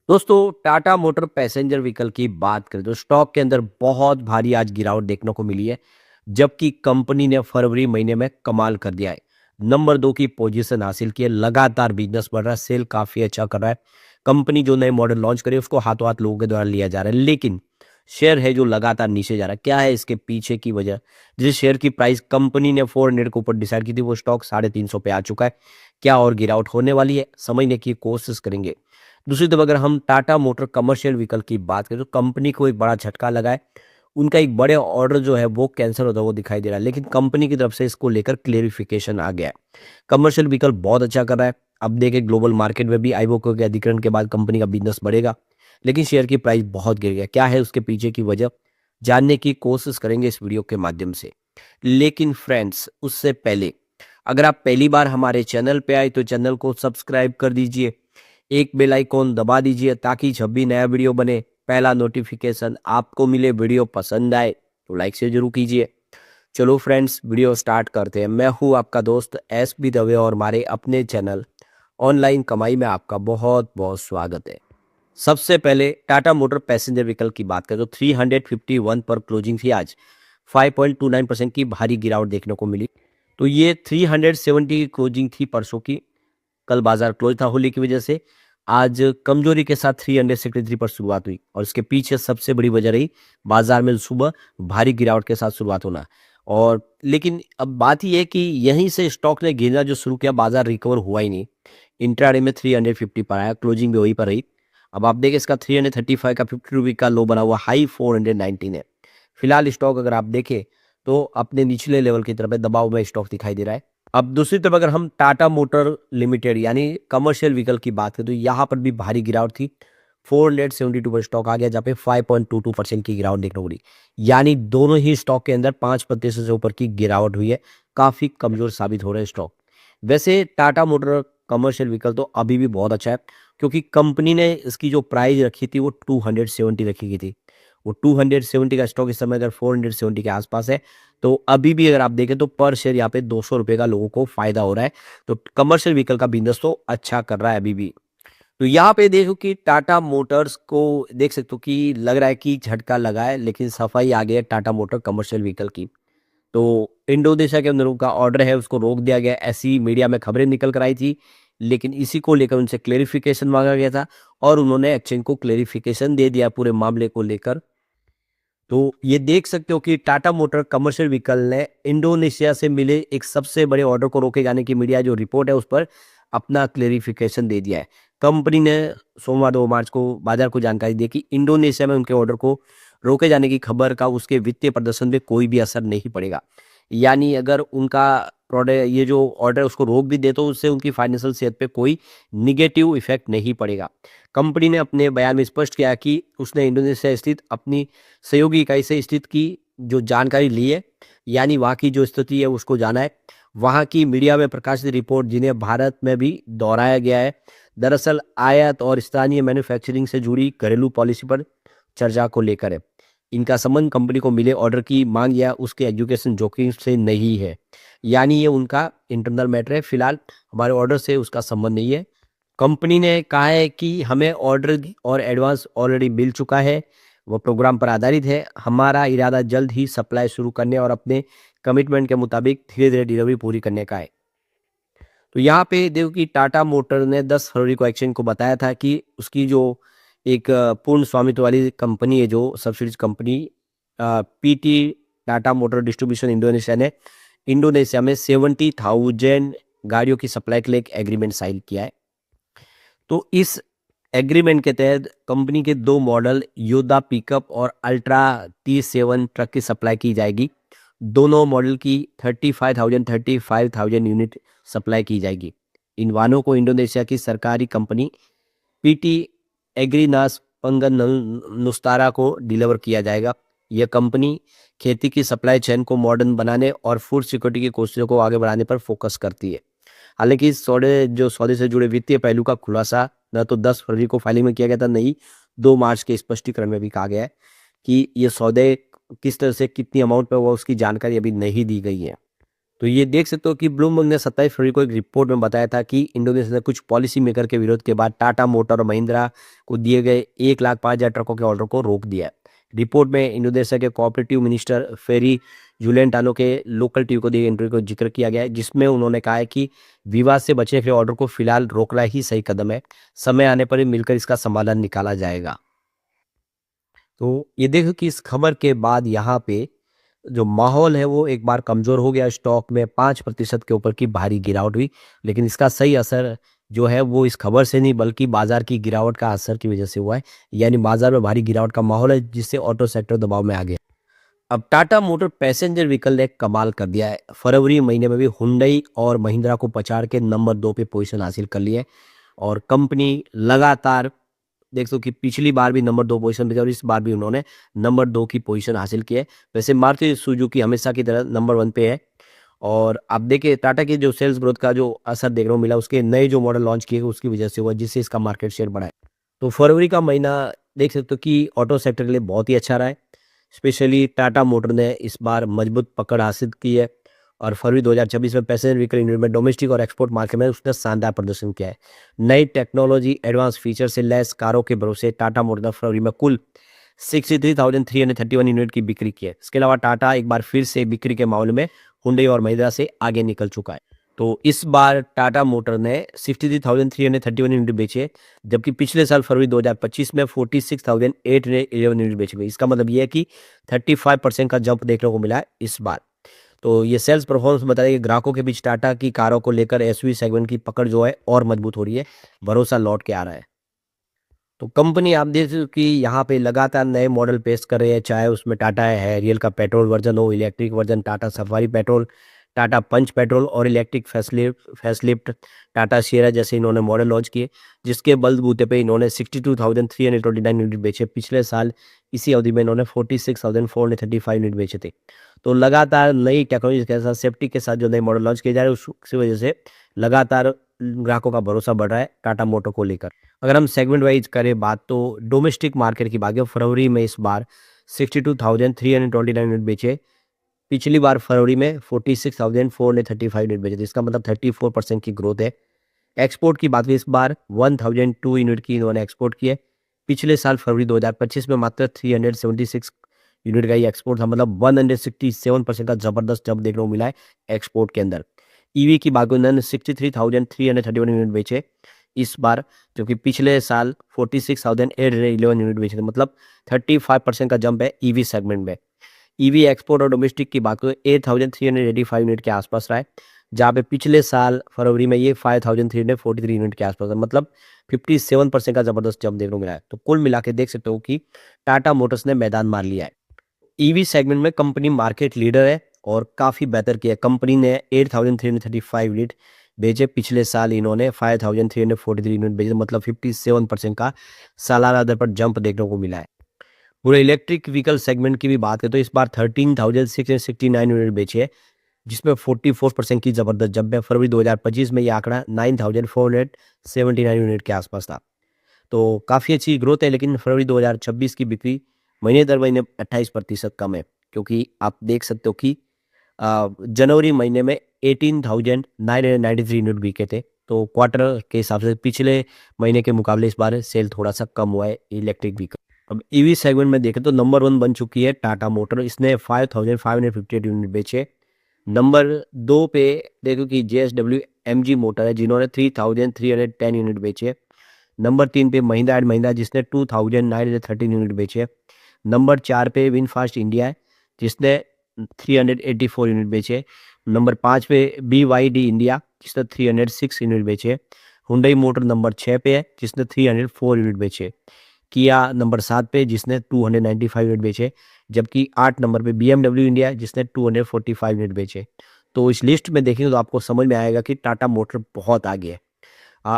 दोस्तों Tata motor passenger vehicle की बात करें तो स्टॉक के अंदर बहुत भारी आज गिरावट देखने को मिली है। जबकि कंपनी ने फरवरी महीने में कमाल कर दिया है। नंबर 2 की पोजीशन हासिल की है। लगातार बिजनेस बढ़ रहा है, सेल काफी अच्छा कर रहा है। कंपनी जो नए मॉडल लॉन्च करे उसको हाथों हाथ लोगों के द्वारा लिया जा रहा है, लेकिन शेयर है जो लगातार नीचे जा रहा है। क्या है इसके पीछे की वजह? जिस शेयर की प्राइस कंपनी ने 400 के ऊपर डिसाइड की थी, वो स्टॉक 350 पे आ चुका है। क्या और गिरावट होने वाली है, समझने की कोशिश करेंगे। दूसरी तरफ अगर हम टाटा मोटर कमर्शियल व्हीकल की बात करें तो कंपनी को एक बड़ा झटका लगा है। उनका एक बड़े ऑर्डर जो है वो कैंसिल होता हुआ दिखाई दे रहा है, लेकिन कंपनी की तरफ से इसको लेकर क्लेरिफिकेशन आ गया है। कमर्शियल व्हीकल बहुत अच्छा कर रहा है। अब देखिए ग्लोबल मार्केट में भी आईबोको के अधिग्रहण के बाद कंपनी का बिजनेस बढ़ेगा, लेकिन शेयर की प्राइस बहुत गिर गया। क्या है उसके पीछे की वजह, जानने की कोशिश करेंगे इस वीडियो के माध्यम से। लेकिन फ्रेंड्स उससे पहले अगर आप पहली बार हमारे चैनल पे आए तो चैनल को सब्सक्राइब कर दीजिए, एक बेल आइकॉन दबा दीजिए ताकि जब भी नया वीडियो बने पहला नोटिफिकेशन आपको मिले। वीडियो पसंद आए तो लाइक से जरूर कीजिए। चलो फ्रेंड्स वीडियो स्टार्ट करते हैं। मैं हूं आपका दोस्त एस बी दवे और हमारे अपने चैनल ऑनलाइन कमाई में आपका बहुत बहुत स्वागत है। सबसे पहले टाटा मोटर पैसेंजर व्हीकल की बात करें तो 351 पर क्लोजिंग थी आज। 5.29% की भारी गिरावट देखने को मिली। तो ये 370 की क्लोजिंग थी परसों की। कल बाजार क्लोज था होली की वजह से। आज कमजोरी के साथ 363 पर शुरुआत हुई और इसके पीछे सबसे बड़ी वजह रही बाजार में सुबह भारी गिरावट के साथ शुरुआत होना। और लेकिन अब बात यह है कि यहीं से स्टॉक ने गिरना जो शुरू किया, बाजार रिकवर हुआ ही नहीं। इंट्राडे में 350 पर आया, क्लोजिंग भी वहीं पर रही। अब आप देखें इसका 335 का 50 रुपये का लो बना हुआ, हाई 419 है। फिलहाल स्टॉक अगर आप देखें तो अपने निचले लेवल की तरफ दबाव में स्टॉक दिखाई दे रहा है। अब दूसरी तरफ अगर हम टाटा मोटर लिमिटेड यानी कमर्शियल व्हीकल की बात करें तो यहाँ पर भी भारी गिरावट थी। 472 पर स्टॉक आ गया, जहाँ पे 5.22% की गिरावट देखने को मिली। यानी दोनों ही स्टॉक के अंदर 5% से ऊपर की गिरावट हुई है। काफी कमजोर साबित हो रहे हैं स्टॉक। वैसे टाटा मोटर कमर्शियल व्हीकल तो अभी भी बहुत अच्छा है, क्योंकि कंपनी ने इसकी जो प्राइस रखी थी वो 270 रखी गई थी। वो 270 का स्टॉक इस समय अगर 470 के आसपास है, तो अभी भी अगर आप देखें तो पर शेयर यहाँ पे 200 रुपए का लोगों को फायदा हो रहा है। तो कमर्शियल व्हीकल का बिजनेस तो अच्छा कर रहा है अभी भी। तो यहाँ पे देखो कि टाटा मोटर्स को देख सकते हो कि लग रहा है कि झटका लगा है, लेकिन सफाई आ गई है टाटा मोटर कमर्शियल व्हीकल की। तो इंडोनेशिया के अंदर उनका ऑर्डर है उसको रोक दिया गया, ऐसी मीडिया में खबरें निकल कर आई थी। लेकिन इसी को लेकर उनसे क्लेरिफिकेशन मांगा गया था और उन्होंने एक्सचेंज को क्लेरिफिकेशन दे दिया पूरे मामले को लेकर। तो ये देख सकते हो कि टाटा मोटर कमर्शियल व्हीकल ने इंडोनेशिया से मिले एक सबसे बड़े ऑर्डर को रोके जाने की मीडिया जो रिपोर्ट है उस पर अपना क्लेरिफिकेशन दे दिया है। कंपनी ने सोमवार 2 मार्च को बाजार को जानकारी दी कि इंडोनेशिया में उनके ऑर्डर को रोके जाने की खबर का उसके वित्तीय प्रदर्शन पे कोई भी असर नहीं पड़ेगा। यानी अगर उनका प्रोडक्ट ये जो ऑर्डर उसको रोक भी दे तो उससे उनकी फाइनेंशियल सेहत पे कोई निगेटिव इफेक्ट नहीं पड़ेगा। कंपनी ने अपने बयान में स्पष्ट किया कि उसने इंडोनेशिया स्थित अपनी सहयोगी इकाई से स्थित की जो जानकारी ली है, यानी वहाँ की जो स्थिति है उसको जाना है। वहाँ की मीडिया में प्रकाशित रिपोर्ट जिन्हें भारत में भी दोहराया गया है, दरअसल आयात और स्थानीय मैन्युफैक्चरिंग से जुड़ी घरेलू पॉलिसी पर चर्चा को लेकर है। इनका संबंध कंपनी को मिले ऑर्डर की मांग या उसके एजुकेशन जोखिम से नहीं है। यानी ये उनका इंटरनल मैटर है, फिलहाल हमारे ऑर्डर से उसका संबंध नहीं है। कंपनी ने कहा है कि हमें ऑर्डर और एडवांस ऑलरेडी मिल चुका है, वो प्रोग्राम पर आधारित है। हमारा इरादा जल्द ही सप्लाई शुरू करने और अपने कमिटमेंट के मुताबिक धीरे-धीरे डिलीवरी पूरी करने का है। तो यहाँ पे देखो कि टाटा मोटर ने 10 फरवरी को एक्सचेंज को बताया था कि उसकी जो एक पूर्ण स्वामित्व वाली कंपनी है, जो subsidies company PT Tata motor distribution Indonesia ने इंडोनेशिया में 70,000 गाड़ियों की सप्लाई के लिए एक एग्रीमेंट साइन किया है। तो इस एग्रीमेंट के तहत कंपनी के 2 मॉडल योदा पिकअप और अल्ट्रा T7 ट्रक की सप्लाई की जाएगी। दोनों मॉडल की 35,000 यूनिट सप्लाई की जाएगी। इन वाहनों को इंडोनेशिया की सरकारी कंपनी पीटी एग्रीनास पंगन नुस्तारा को डिलीवर किया जाएगा। यह कंपनी खेती की सप्लाई चेन को मॉडर्न बनाने और फूड सिक्योरिटी की कोशिशों को आगे बढ़ाने पर फोकस करती है। हालांकि इस सौदे से जुड़े वित्तीय पहलू का खुलासा न तो 10 फरवरी को फाइलिंग में किया गया था, नहीं 2 मार्च के स्पष्टीकरण में भी कहा गया है कि ये सौदे किस तरह से कितनी अमाउंट पे हुआ उसकी जानकारी अभी नहीं दी गई है। तो ये देख सकते हो कि ब्लूमबर्ग ने 27 फरवरी को एक रिपोर्ट में बताया था कि इंडोनेशिया ने कुछ पॉलिसी मेकर के विरोध के बाद टाटा मोटर और महिंद्रा को दिए गए 1,05,000 ट्रकों के ऑर्डर को रोक दिया है। रिपोर्ट में इंडोनेशिया के कोऑपरेटिव मिनिस्टर फेरी जुलेंटानो के लोकल टीवी को दिए इंटरव्यू को जिक्र किया गया है, जिसमें उन्होंने कहा है कि विवाद से बचने के लिए ऑर्डर को फिलहाल रोकना ही सही कदम है। समय आने पर ही मिलकर इसका समाधान निकाला जाएगा। तो ये देखो कि इस खबर के बाद यहाँ पे जो माहौल है वो एक बार कमज़ोर हो गया, स्टॉक में 5% के ऊपर की भारी गिरावट हुई। लेकिन इसका सही असर जो है वो इस खबर से नहीं बल्कि बाज़ार की गिरावट का असर की वजह से हुआ है। यानी बाज़ार में भारी गिरावट का माहौल है जिससे ऑटो सेक्टर दबाव में आ गया। अब टाटा मोटर पैसेंजर व्हीकल ने कमाल कर दिया है। फरवरी महीने में भी हुंडई और महिंद्रा को पछाड़ के नंबर 2 पे पोजीशन हासिल कर ली है और कंपनी लगातार देख सो कि पिछली बार भी नंबर 2 पोजीशन पे थे और इस बार भी उन्होंने नंबर 2 की पोजीशन हासिल की है। वैसे मारुति सुजुकी हमेशा की तरह नंबर 1 पे है और आप देखिए टाटा की जो सेल्स ग्रोथ का जो असर देखने को मिला उसके नए जो मॉडल लॉन्च किए उसकी वजह से हुआ जिससे इसका मार्केट शेयर बढ़ा है। तो फरवरी का महीना देख सकते हो कि ऑटो सेक्टर के लिए बहुत ही अच्छा रहा है। स्पेशली टाटा मोटर ने इस बार मजबूत पकड़ हासिल की है और फरवरी 2024 में पैसेंजर व्हीकल यूनिट में डोमेस्टिक और एक्सपोर्ट मार्केट में उसने शानदार प्रदर्शन किया है। नई टेक्नोलॉजी एडवांस फीचर से लैस कारों के भरोसे टाटा मोटर ने फरवरी में कुल 63,331 यूनिट की बिक्री की है। इसके अलावा टाटा एक बार फिर से बिक्री के मामले में हुंडई और महिंद्रा से आगे निकल चुका है। तो इस बार टाटा मोटर ने 63,331 यूनिट बेचे जबकि पिछले साल फरवरी 2025 में 46,811 यूनिट बेचे गए। इसका मतलब ये है कि 35% का जंप देखने को मिला है इस बार। तो ये सेल्स परफॉर्मेंस बताया कि ग्राहकों के बीच टाटा की कारों को लेकर एसयूवी सेगमेंट की पकड़ जो है और मजबूत हो रही है, भरोसा लौट के आ रहा है। तो कंपनी आप देख सकते हो कि यहाँ पे लगातार नए मॉडल पेश कर रही है, चाहे उसमें टाटा हैरियर का पेट्रोल वर्जन हो, electric version Tata Safari petrol, Tata Punch petrol और इलेक्ट्रिक फैसलिफ्ट टाटा सिएरा जैसे इन्होंने मॉडल लॉन्च किए, जिसके बलबूते पे इन्होंने 62,329 यूनिट बेचे। पिछले साल इसी अवधि में इन्होंने 46,435 यूनिट बेचे थे। तो लगातार नई टेक्नोलॉजी के साथ सेफ्टी के साथ जो नए मॉडल लॉन्च किए जा रहे हैं उसकी वजह से लगातार ग्राहकों का भरोसा बढ़ रहा है टाटा मोटर को लेकर। अगर हम सेगमेंट वाइज करें बात तो डोमेस्टिक मार्केट की बात है, फरवरी में इस बार 62,329 यूनिट बेचे। पिछली बार फरवरी में 46,435 यूनिट बेचे थे। इसका मतलब 34% की ग्रोथ है। एक्सपोर्ट की बात करें इस बार 1,002 यूनिट की इन्होंने एक्सपोर्ट की है। पिछले साल फरवरी 2025 में मात्र 376 यूनिट का ही एक्सपोर्ट था, मतलब 167% का जबरदस्त जंप देखने को मिला है एक्सपोर्ट के अंदर। ईवी की बात करें उन्होंने 63,331 यूनिट बेचे इस बार, जो कि पिछले साल 46,811 यूनिट बेचे थे, मतलब 35% का जंप है ईवी सेगमेंट में। ईवी एक्सपोर्ट और डोमेस्टिक की बात करें 8,385 यूनिट के आसपास रहा है, जहाँ पे पिछले साल फरवरी में ये 5,343 यूनिट के आसपास है, मतलब 57% का जबरदस्त जंप देखने को मिला है। तो कुल मिला के देख सकते हो कि टाटा मोटर्स ने मैदान मार लिया है। ईवी सेगमेंट में कंपनी मार्केट लीडर है और काफ़ी बेहतर किया। कंपनी ने 8,335 यूनिट बेचे, पिछले साल इन्होंने 5,343 यूनिट बेचे, मतलब 57% का सालाना दर पर जंप देखने को मिला है। पूरे इलेक्ट्रिक व्हीकल सेगमेंट की भी बात करें तो इस बार 13,669 यूनिट बेचे है, जिसमें 44% की जबरदस्त जंप है। फरवरी 2025 में ये आंकड़ा 9,479 यूनिट के आसपास था। तो काफ़ी अच्छी ग्रोथ है, लेकिन फरवरी 2026 की बिक्री महीने दर महीने 28% कम है, क्योंकि आप देख सकते हो कि जनवरी महीने में 18,993 यूनिट बिके थे। तो क्वार्टर के हिसाब से पिछले महीने के मुकाबले इस बार सेल थोड़ा सा कम हुआ है इलेक्ट्रिक व्हीकल। अब ईवी सेगमेंट में देखें तो नंबर 1 बन चुकी है टाटा मोटर, इसने 5,558 यूनिट बेचे। नंबर 2 पे देखो कि जेएसडब्ल्यू एमजी मोटर है, जिन्होंने 3,310 यूनिट बेचे। नंबर 3 पे महिंद्रा एंड महिंद्रा, जिसने 2,913 यूनिट बेचे। नंबर 4 पे विनफास्ट इंडिया है, जिसने 384 यूनिट बेचे। नंबर 5 पे BYD इंडिया, जिसने 306 यूनिट बेचे। हुंडई मोटर नंबर 6 पे है, जिसने 304 यूनिट बेचे। किया नंबर 7 पे, जिसने 295 यूनिट बेचे, जबकि 8 नंबर पे BMW इंडिया है, जिसने 245 यूनिट बेचे। तो इस लिस्ट में देखेंगे तो आपको समझ में आएगा कि टाटा मोटर बहुत आगे है।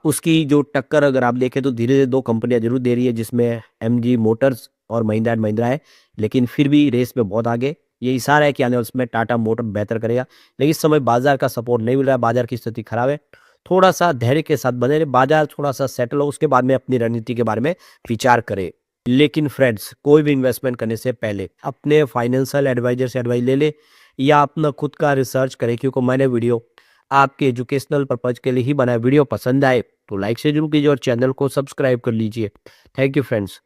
उसकी जो टक्कर अगर आप देखें तो धीरे-धीरे 2 कंपनियाँ ज़रूर दे रही है, जिसमें एमजी मोटर्स और महिंद्रा एंड महिंद्रा है, लेकिन फिर भी रेस में बहुत आगे। ये इशारा है कि आने वाले समय टाटा मोटर बेहतर करेगा, लेकिन इस समय बाज़ार का सपोर्ट नहीं मिल रहा है, बाज़ार की स्थिति खराब है। थोड़ा-सा धैर्य के साथ बने रहे, बाज़ार थोड़ा-सा सेटल हो, उसके बाद में अपनी रणनीति के बारे में विचार करें। लेकिन फ्रेंड्स, कोई भी इन्वेस्टमेंट करने से पहले अपने फाइनेंशियल एडवाइज़र से एडवाइस ले लें, या अपना खुद का रिसर्च करें, क्योंकि मैंने वीडियो आपके एजुकेशनल पर्पज के लिए ही बनाया। वीडियो पसंद आए तो लाइक से जरूर कीजिए और चैनल को सब्सक्राइब कर लीजिए। Thank you friends.